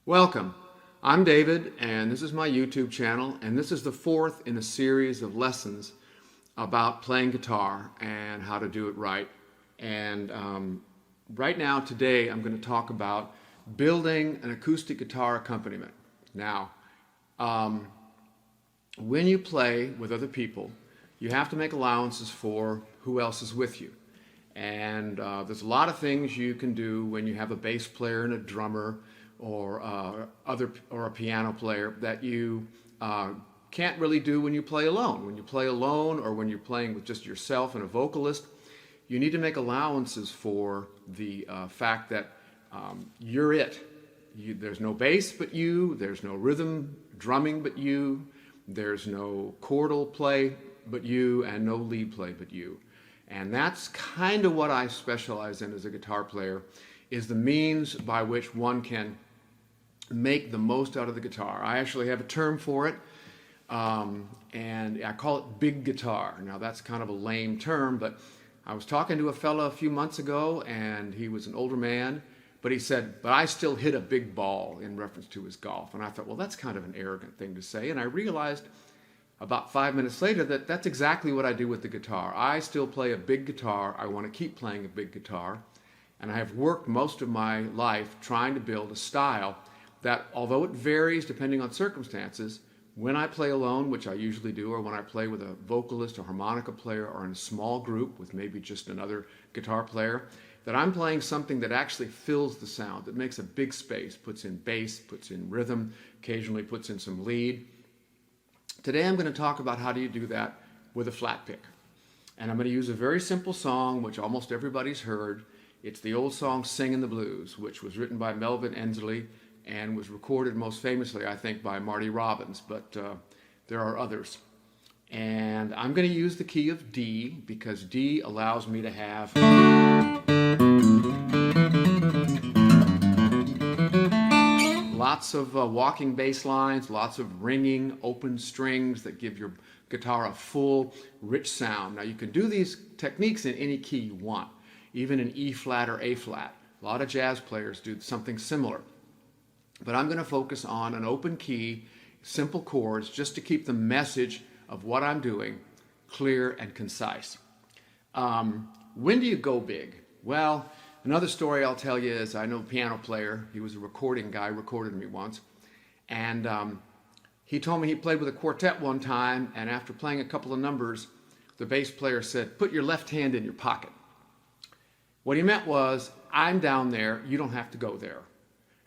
Welcome. I'm David, and this is my YouTube channel, and this is the fourth in a series of lessons about playing guitar and how to do it right. And right now, today, I'm going to talk about building an acoustic guitar accompaniment. Now, when you play with other people, you have to make allowances for who else is with you. And there's a lot of things you can do when you have a bass player and a drummer or a piano player that you can't really do when you play alone. When you play alone or when you're playing with just yourself and a vocalist, you need to make allowances for the fact that you're it. There's no bass but you, there's no rhythm drumming but you, there's no chordal play but you, and no lead play but you. And that's kind of what I specialize in as a guitar player, is the means by which one can make the most out of the guitar. I actually have a term for it, and I call it big guitar. Now that's kind of a lame term, but I was talking to a fellow a few months ago, and he was an older man, but he said, but I still hit a big ball, in reference to his golf. And I thought, well, that's kind of an arrogant thing to say. And I realized about 5 minutes later that that's exactly what I do with the guitar. I still play a big guitar. I want to keep playing a big guitar. And I have worked most of my life trying to build a style that, although it varies depending on circumstances, when I play alone, which I usually do, or when I play with a vocalist or harmonica player or in a small group with maybe just another guitar player, that I'm playing something that actually fills the sound, that makes a big space, puts in bass, puts in rhythm, occasionally puts in some lead. Today I'm going to talk about how do you do that with a flat pick. And I'm going to use a very simple song which almost everybody's heard. It's the old song Singin the Blues, which was written by Melvin Ensley and was recorded most famously, I think, by Marty Robbins, but there are others. And I'm going to use the key of D because D allows me to have lots of walking bass lines, lots of ringing, open strings that give your guitar a full, rich sound. Now you can do these techniques in any key you want, even in E flat or A flat. A lot of jazz players do something similar. But I'm going to focus on an open key, simple chords, just to keep the message of what I'm doing clear and concise. When do you go big? Well, another story I'll tell you is I know a piano player. He was a recording guy, recorded me once. And he told me he played with a quartet one time, and after playing a couple of numbers, the bass player said, "Put your left hand in your pocket." What he meant was, I'm down there, you don't have to go there.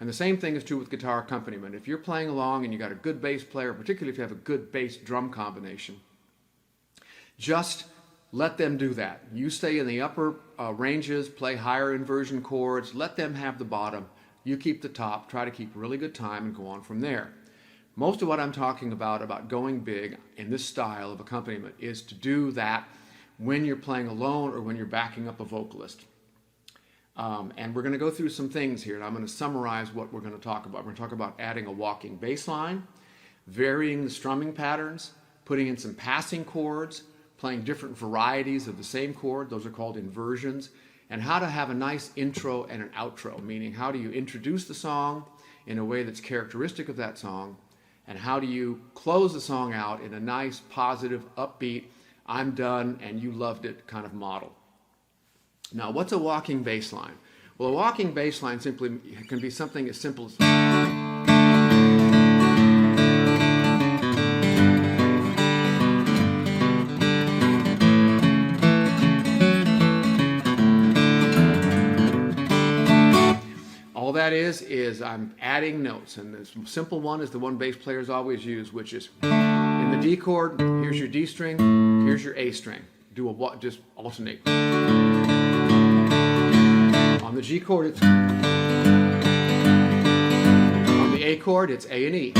And the same thing is true with guitar accompaniment. If you're playing along and you got a good bass player, particularly if you have a good bass drum combination, just let them do that. You stay in the upper ranges, play higher inversion chords, let them have the bottom. You keep the top, try to keep really good time and go on from there. Most of what I'm talking about going big in this style of accompaniment, is to do that when you're playing alone or when you're backing up a vocalist. And we're going to go through some things here, and I'm going to summarize what we're going to talk about. We're going to talk about adding a walking bass line, varying the strumming patterns, putting in some passing chords, playing different varieties of the same chord, those are called inversions, and how to have a nice intro and an outro, meaning how do you introduce the song in a way that's characteristic of that song, and how do you close the song out in a nice, positive, upbeat, I'm done and you loved it kind of model. Now, what's a walking bass line? Well, a walking bass line simply can be something as simple as all that is I'm adding notes, and the simple one is the one bass players always use, which is in the D chord, here's your D string, here's your A string. Do a just alternate. On the G chord, it's on the A chord, it's A and E.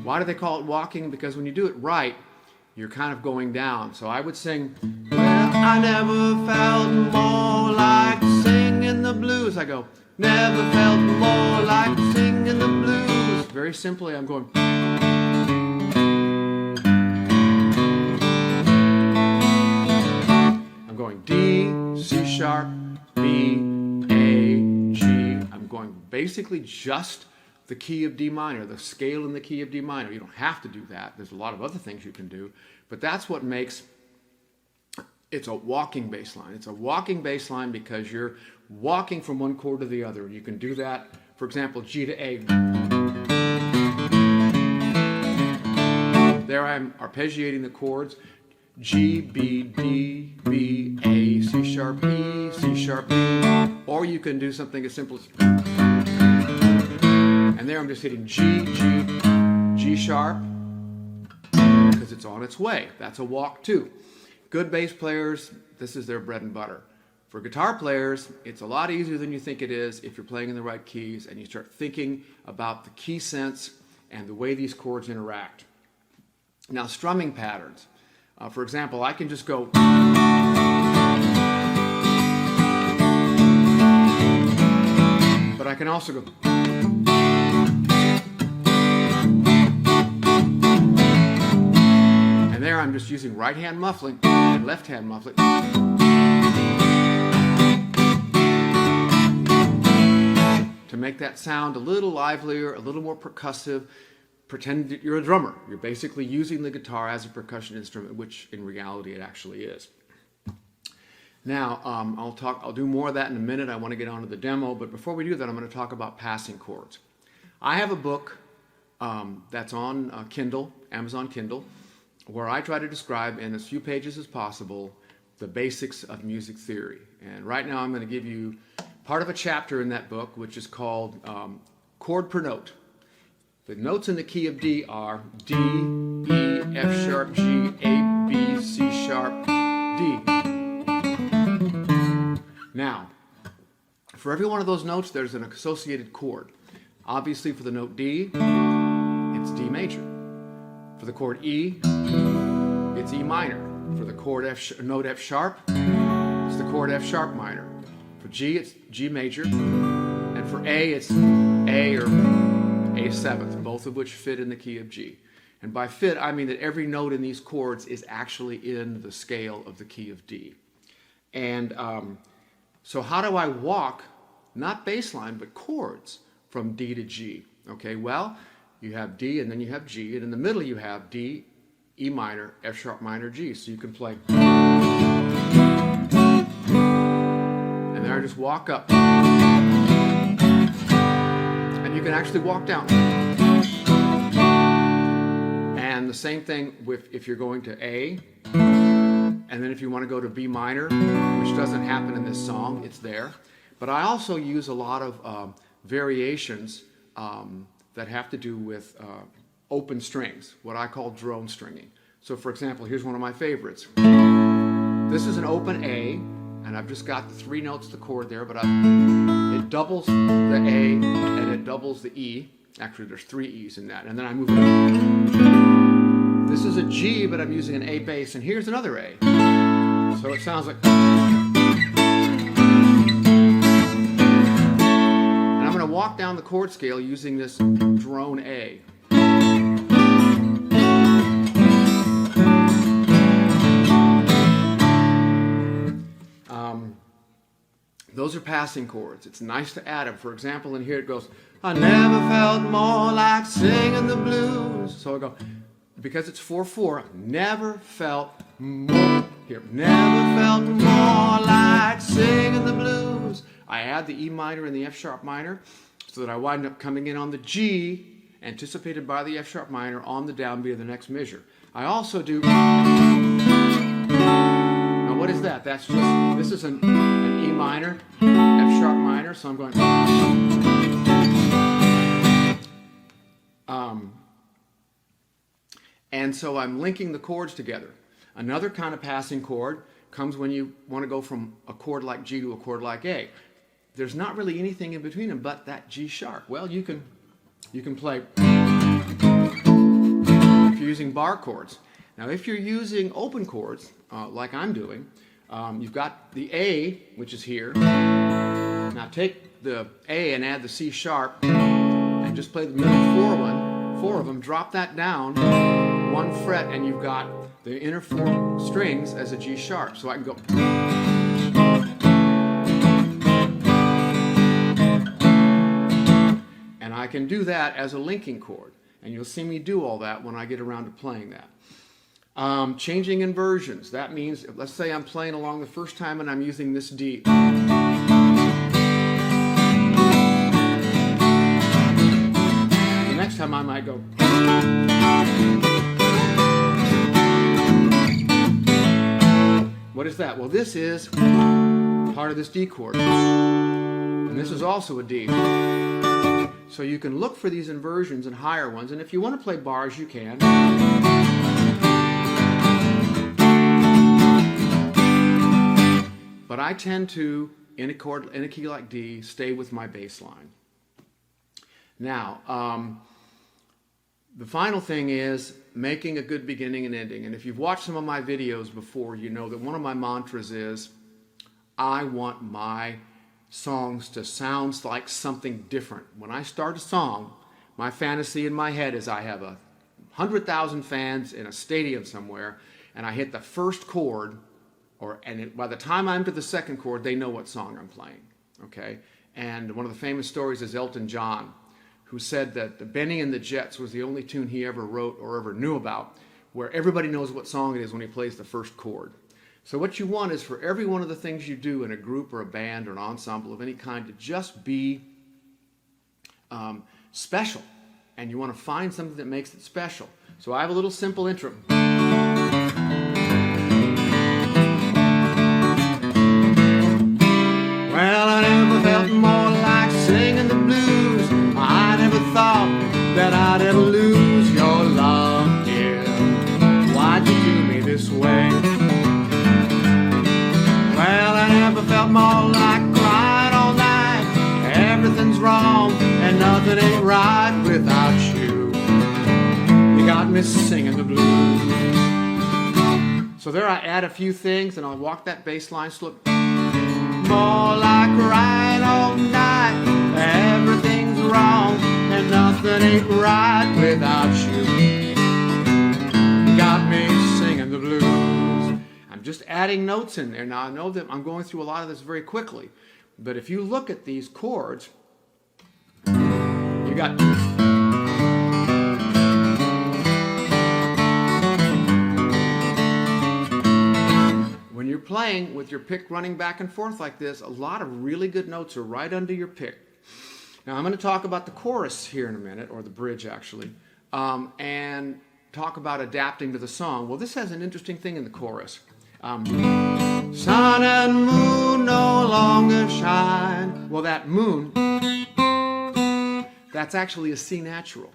Why do they call it walking? Because when you do it right, you're kind of going down. So I would sing, well, I never felt more like singing the blues. I go, never felt more like singing the blues. Very simply, I'm going. D, C sharp, B, A, going basically just the key of D minor, the scale in the key of D minor. You don't have to do that. There's a lot of other things you can do, but that's what makes it's a walking bass line. It's a walking bass line because you're walking from one chord to the other. You can do that, for example, G to A. There I'm arpeggiating the chords. G, B, D, B, A, C sharp, E, C sharp, E. Or you can do something as simple as... And there I'm just hitting G, G, G sharp, because it's on its way. That's a walk too. Good bass players, this is their bread and butter. For guitar players, it's a lot easier than you think it is if you're playing in the right keys and you start thinking about the key sense and the way these chords interact. Now, strumming patterns. For example, I can just go... But I can also go... And there I'm just using right hand muffling and left hand muffling. To make that sound a little livelier, a little more percussive. Pretend that you're a drummer. You're basically using the guitar as a percussion instrument, which in reality it actually is. Now, I'll do more of that in a minute. I want to get on to the demo, but before we do that, I'm going to talk about passing chords. I have a book that's on Kindle, Amazon Kindle, where I try to describe in as few pages as possible the basics of music theory. And right now I'm going to give you part of a chapter in that book, which is called Chord per Note. The notes in the key of D are D, E, F sharp, G, A, B, C sharp, D. Now, for every one of those notes, there's an associated chord. Obviously, for the note D, it's D major. For the chord E, it's E minor. For the chord note F sharp, it's the chord F sharp minor. For G, it's G major. And for A, it's A or A7th, both of which fit in the key of G. And by fit, I mean that every note in these chords is actually in the scale of the key of D. And so how do I walk, not bass line, but chords from D to G? Okay, well, you have D and then you have G, and in the middle you have D, E minor, F sharp minor, G. So you can play. And then I just walk up. And you can actually walk down. And the same thing if you're going to A, and then if you want to go to B minor, which doesn't happen in this song, it's there. But I also use a lot of variations that have to do with open strings, what I call drone stringing. So for example, here's one of my favorites. This is an open A, and I've just got the 3 notes of the chord there, but it doubles the A and it doubles the E. Actually, there's 3 E's in that, and then I move it up. This is a G, but I'm using an A bass, and here's another A. So it sounds like... And I'm going to walk down the chord scale using this drone A. Those are passing chords. It's nice to add them. For example, in here it goes, I never felt more like singing the blues. So I go, because it's 4/4, never felt more. Here, never felt more like singing the blues. I add the E minor and the F sharp minor so that I wind up coming in on the G, anticipated by the F sharp minor, on the downbeat of the next measure. I also do... Now what is that? That's just, this is an E minor, F sharp minor, so I'm going... And so I'm linking the chords together. Another kind of passing chord comes when you want to go from a chord like G to a chord like A. There's not really anything in between them but that G sharp. Well, you can play if you're using bar chords. Now, if you're using open chords, like I'm doing, you've got the A, which is here. Now take the A and add the C sharp and just play the middle 4 of them, drop that down 1 fret, and you've got the inner 4 strings as a G sharp. So I can go. can do that as a linking chord. And you'll see me do all that when I get around to playing that. Changing inversions. That means, let's say I'm playing along the first time and I'm using this D. The next time I might go. What is that? Well, this is part of this D chord. And this is also a D. So you can look for these inversions and higher ones, and if you want to play bars, you can. But I tend to, in a key like D, stay with my bass line. Now, the final thing is making a good beginning and ending. And if you've watched some of my videos before, you know that one of my mantras is, I want my songs to sound like something different. When I start a song, my fantasy in my head is I have 100,000 fans in a stadium somewhere, and I hit the first chord, by the time I'm to the second chord, they know what song I'm playing. Okay? And one of the famous stories is Elton John, who said that the Benny and the Jets was the only tune he ever wrote or ever knew about where everybody knows what song it is when he plays the first chord. So what you want is for every one of the things you do in a group or a band or an ensemble of any kind to just be special. And you want to find something that makes it special. So I have a little simple intro. Well, I never felt more like singing the blues. I never thought that I'd ever lose your love, dear. Why'd you do me this way? Well, I never felt more like crying all night. Everything's wrong and nothing ain't right without you. You got me singing the blues. So there I add a few things and I'll walk that bass line slow. More like crying all night. Everything's wrong and nothing ain't right without you. You got me singing the blues. I'm just adding notes in there. Now I know that I'm going through a lot of this very quickly, but if you look at these chords, you got when you're playing with your pick running back and forth like this, a lot of really good notes are right under your pick. Now I'm going to talk about the chorus here in a minute, or the bridge actually, and talk about adapting to the song. Well, this has an interesting thing in the chorus. Sun and moon no longer shine. Well, that moon, that's actually a C natural,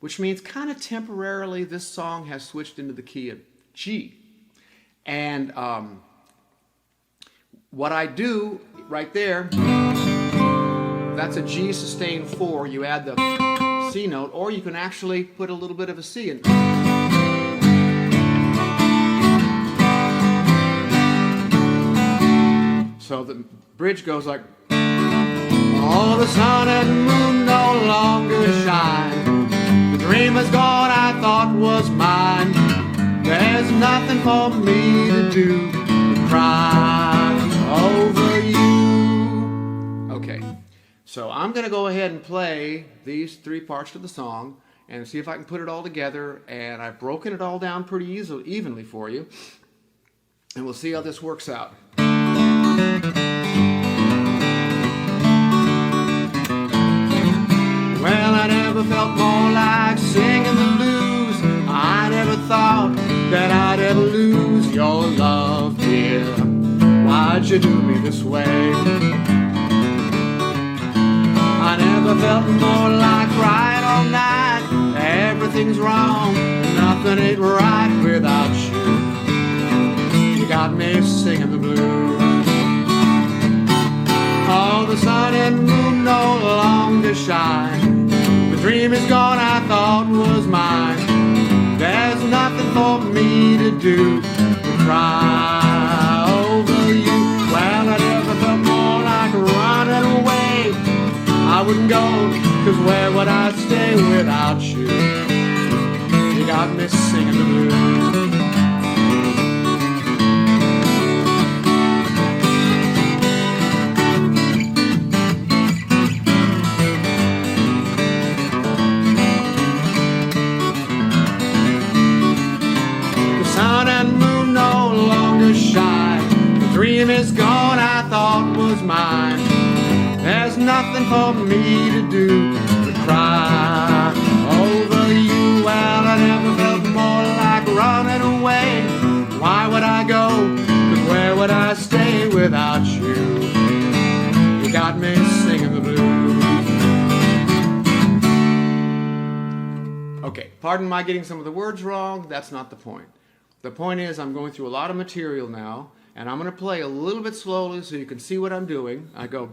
which means kind of temporarily this song has switched into the key of G. And what I do right there, that's a G sustained 4. You add the C note, or you can actually put a little bit of a C in. So the bridge goes like, oh, the sun and moon no longer shine. The dream is gone I thought was mine. There's nothing for me to do but cry over you. Okay, so I'm going to go ahead and play these 3 parts of the song and see if I can put it all together. And I've broken it all down pretty evenly for you. And we'll see how this works out. Well, I never felt more like singing the blues. I never thought that I'd ever lose your love, dear. Why'd you do me this way? I never felt more like crying all night. Everything's wrong, nothing ain't right without you. You got me singing the blues. Oh, the sun and moon no longer shine. The dream is gone I thought was mine. There's nothing for me to do but cry over you. Well, I never felt more like running away. I wouldn't go, 'cause where would I stay without you? You got me singing the blues. nothing for me to do but cry over you. Well, I never felt more like running away. Why would I go? 'Cause where would I stay without you? You got me singing the blues. Okay, pardon my getting some of the words wrong. That's not the point. The point is I'm going through a lot of material now, and I'm going to play a little bit slowly so you can see what I'm doing. I go.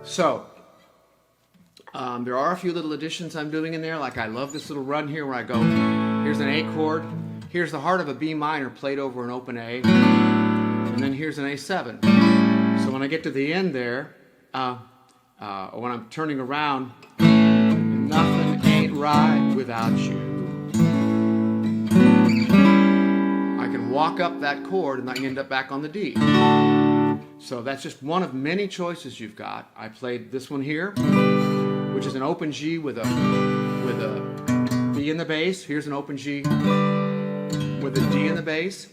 So, there are a few little additions I'm doing in there, like I love this little run here where I go, here's an A chord, here's the heart of a B minor played over an open A, and then here's an A7. So when I get to the end there, when I'm turning around, nothing ain't right without you. I can walk up that chord and I end up back on the D. So that's just one of many choices you've got. I played this one here, which is an open G with a B in the bass. Here's an open G with a D in the bass.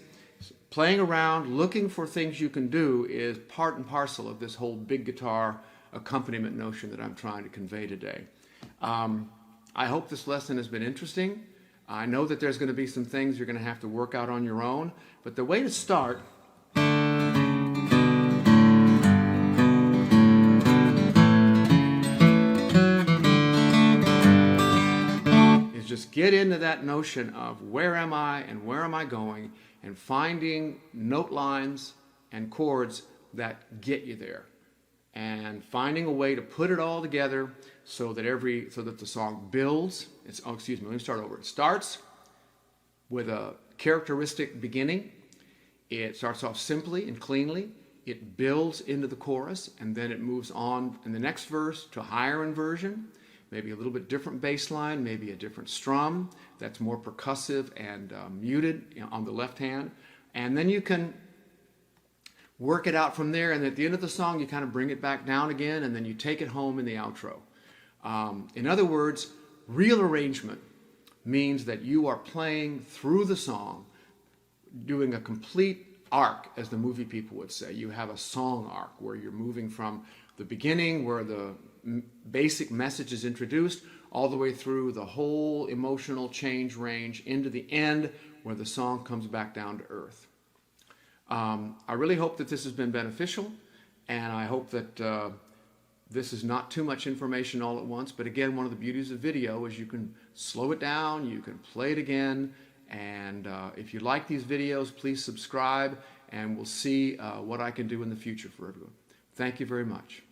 Playing around, looking for things you can do is part and parcel of this whole big guitar accompaniment notion that I'm trying to convey today. I hope this lesson has been interesting. I know that there's going to be some things you're going to have to work out on your own, but the way to start just get into that notion of where am I and where am I going, and finding note lines and chords that get you there, and finding a way to put it all together so that the song builds. Let me start over. It starts with a characteristic beginning. It starts off simply and cleanly. It builds into the chorus, and then it moves on in the next verse to higher inversion. Maybe a little bit different bass line, maybe a different strum that's more percussive and muted on the left hand. And then you can work it out from there, and at the end of the song you kind of bring it back down again, and then you take it home in the outro. In other words, real arrangement means that you are playing through the song, doing a complete arc, as the movie people would say. You have a song arc where you're moving from the beginning, where the basic message is introduced, all the way through the whole emotional change range into the end where the song comes back down to earth. I really hope that this has been beneficial, and I hope that this is not too much information all at once. But again, one of the beauties of video is you can slow it down, you can play it again, and if you like these videos, please subscribe, and we'll see what I can do in the future for everyone. Thank you very much.